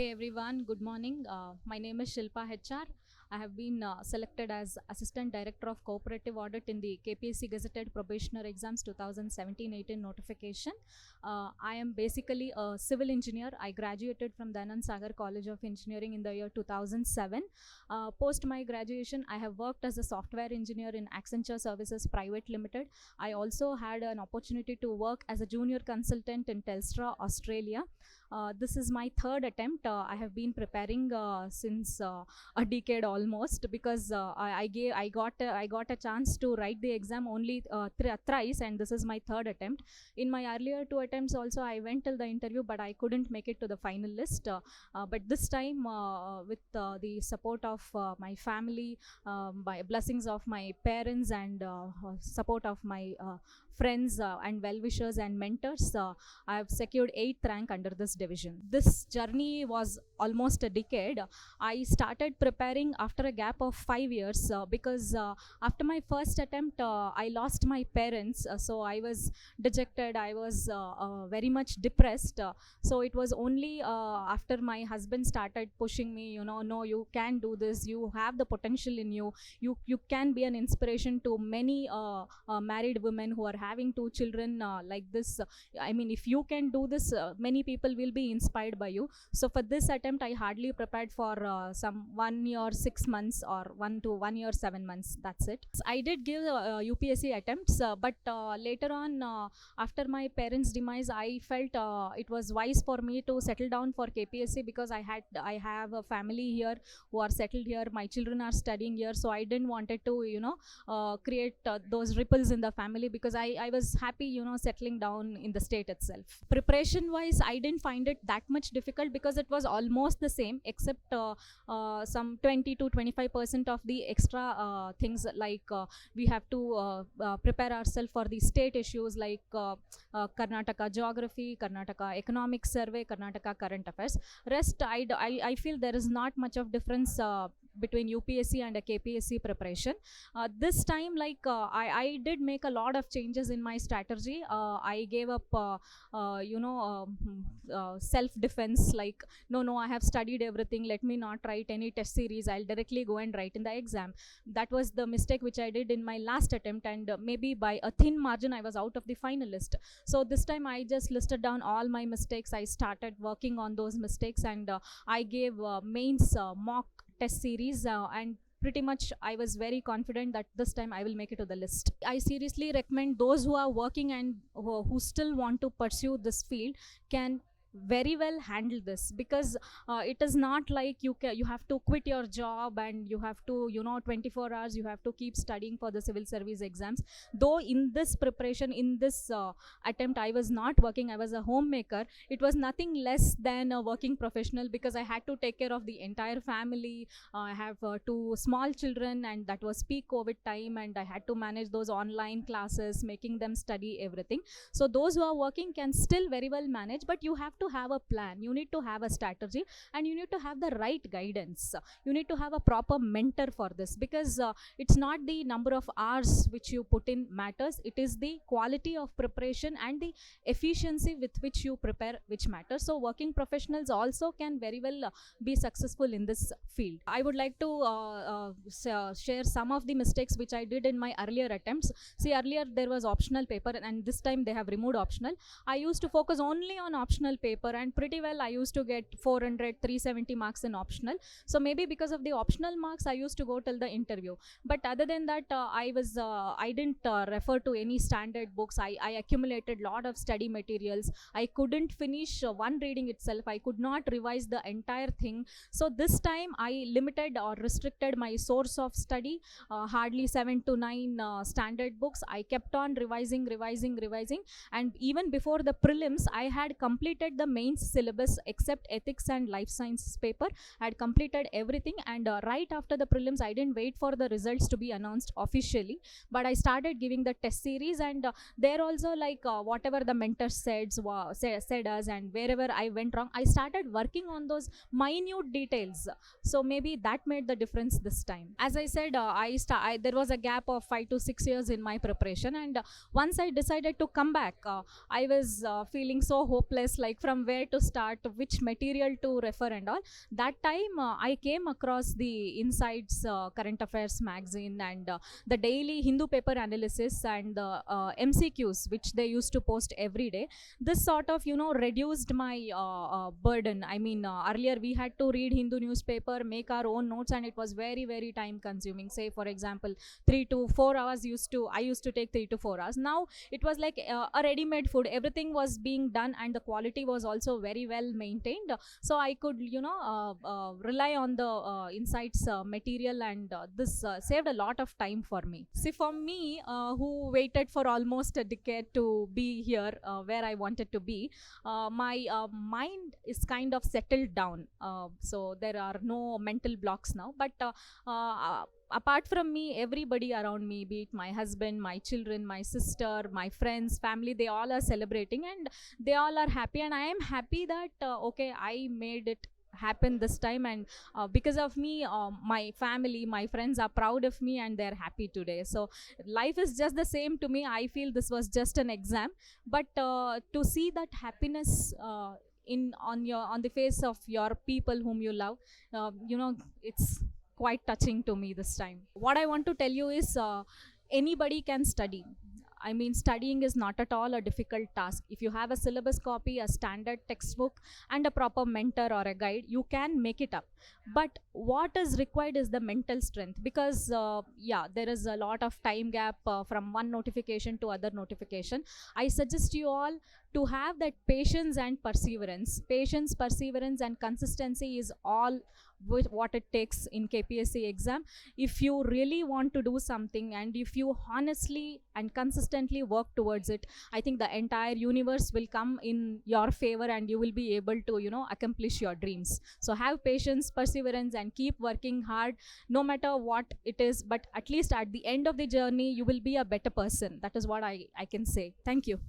Hey everyone, good morning. My name is Shilpa HR. I have been selected as Assistant Director of Co-operative Audit in the KPSC Gazetted Probationary Exams 2017-18 notification. I am basically a civil engineer. I graduated from the Anand Sagar College of Engineering in the year 2007. Post my graduation, I have worked as a software engineer in Accenture Services Private Limited. I also had an opportunity to work as a junior consultant in Telstra, Australia. This is my third attempt. I have been preparing since a decade almost, because I got a chance to write the exam only thrice, and this is my third attempt. In my earlier two attempts also, I went till the interview, but I couldn't make it to the final list. But this time, with the support of my family, by blessings of my parents, and support of my friends and well-wishers and mentors, I have secured 8th rank under this division. This journey was almost a decade. I started preparing after a gap of 5 years because after my first attempt, I lost my parents. So I was dejected. I was very much depressed. So it was only after my husband started pushing me, no, you can do this. You have the potential in you. You can be an inspiration to many married women who are having 2 children like this. I mean, if you can do this, many people will be inspired by you. So for this attempt, I hardly prepared for some 1 year 6 months or 1 year 7 months. That's it. So I did give UPSC attempts, but later on, after my parents' demise, I felt it was wise for me to settle down for KPSC, because I have a family here who are settled here. My children are studying here, so I didn't wanted to create those ripples in the family, because I was happy settling down in the state itself. Preparation wise, I didn't find it that much difficult, because it was almost the same, except some 20 to 25% of the extra things, like we have to prepare ourselves for the state issues like Karnataka geography, Karnataka economic survey, Karnataka current affairs. Rest, I feel there is not much of difference between UPSC and a KPSC preparation. This time, I did make a lot of changes in my strategy. I gave up self-defense, like no, I have studied everything, let me not write any test series, I'll directly go and write in the exam. That was the mistake which I did in my last attempt, and maybe by a thin margin I was out of the finalist. So this time I just listed down all my mistakes. I started working on those mistakes, and I gave mains mock test series, and pretty much I was very confident that this time I will make it to the list. I seriously recommend those who are working and who still want to pursue this field can very well handle this, because it is not like you have to quit your job and you have to 24 hours you have to keep studying for the civil service exams. Though in this preparation, in this attempt, I was not working, I was a homemaker. It was nothing less than a working professional, because I had to take care of the entire family. I have 2 small children, and that was peak COVID time, and I had to manage those online classes, making them study everything. So those who are working can still very well manage, but you have to have a plan, you need to have a strategy, and you need to have the right guidance. You need to have a proper mentor for this, because it's not the number of hours which you put in matters, it is the quality of preparation and the efficiency with which you prepare which matters. So working professionals also can very well be successful in this field. I would like to share some of the mistakes which I did in my earlier attempts. See, earlier there was optional paper, and this time they have removed optional. I used to focus only on optional paper, and pretty well I used to get 400, 370 marks in optional. So maybe because of the optional marks, I used to go till the interview. But other than that, I didn't refer to any standard books. I accumulated lot of study materials. I couldn't finish one reading itself. I could not revise the entire thing. So this time I limited or restricted my source of study, hardly 7 to 9 standard books. I kept on revising, and even before the prelims, I had completed the mains syllabus except ethics and life sciences paper. I had completed everything, and right after the prelims, I didn't wait for the results to be announced officially, but I started giving the test series, and there also, whatever the mentor said us, and wherever I went wrong, I started working on those minute details. So maybe that made the difference this time. As I said, there was a gap of 5 to 6 years in my preparation, and once I decided to come back, I was feeling so hopeless, like from where to start, which material to refer and all. That time I came across the Insights Current Affairs magazine and the daily Hindu paper analysis and the MCQs which they used to post every day. This sort of reduced my burden. I mean, earlier we had to read Hindu newspaper, make our own notes, and it was very, very time consuming. Say for example 3 to 4 hours I used to take 3 to 4 hours. Now it was like a ready-made food. Everything was being done and the quality was also very well maintained, so I could rely on the Insights material, and this saved a lot of time for me. See, for me, who waited for almost a decade to be here where I wanted to be, my mind is kind of settled down, so there are no mental blocks now. But apart from me, everybody around me, be it my husband, my children, my sister, my friends, family, they all are celebrating and they all are happy, and I am happy that okay, I made it happen this time, and because of me, my family, my friends are proud of me and they're happy today. So life is just the same to me. I feel this was just an exam, but to see that happiness on the face of your people whom you love, it's quite touching to me this time. What I want to tell you is anybody can study. I mean, studying is not at all a difficult task. If you have a syllabus copy, a standard textbook, and a proper mentor or a guide, you can make it up. But what is required is the mental strength, because there is a lot of time gap from one notification to other notification. I suggest you all to have that patience and perseverance. Patience, perseverance, and consistency is all what it takes in KPSC exam. If you really want to do something and if you honestly and consistently work towards it, I think the entire universe will come in your favor and you will be able to accomplish your dreams. So have patience, perseverance, and keep working hard no matter what it is, but at least at the end of the journey you will be a better person. That is what I can say. Thank you.